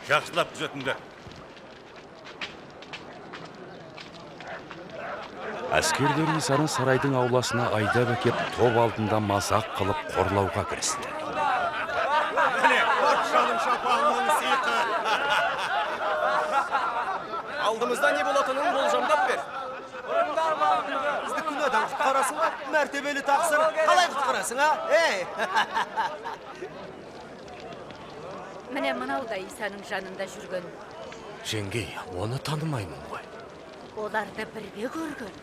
жақсылап күзетіңдер. Әскерлер Исаны сарайдың ауласына айдап әкеп, топ алдында мазақ қылып қорлауға кірісті. Міне, патшаның шапанының сиқы. Алдымызда не болатынын болжамдап бер. Бізді күнәдан құтқарасың ба? Мәртебелі тақсыр. Қалай құтқарасың, а? Міне мынау да Исаның жанында жүрген. Жеңгей, оны танымаймын ғой. Оларды бірге көрген.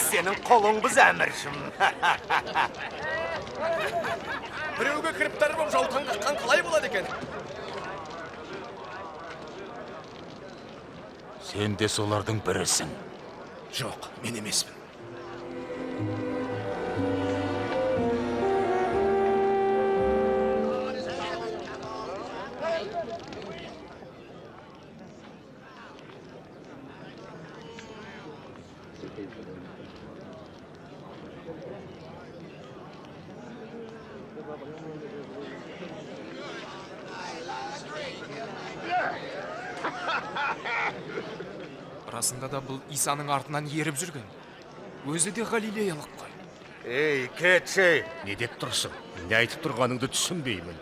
Сенің қолың біз әміршім. Біреуге кіріптар боп жаутан қаққан қалай болады екен? Сен де солардың бірісің. Жоқ, мен емеспін. Расында да бұл Исаның артынан еріп жүрген. Өзі де Галилеялық қой. Ей, кетші, не деп тұрсың? Не айтып тұрғаныңды түсінбеймін.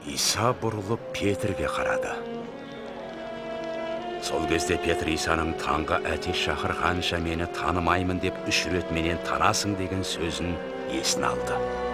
Иса бұрылып Петрге қарады. Сол кезде Петр Исаның таңға әтеш шақырғанша мені танымаймын деп 3 рет менен танасың деген сөзін есіне алды.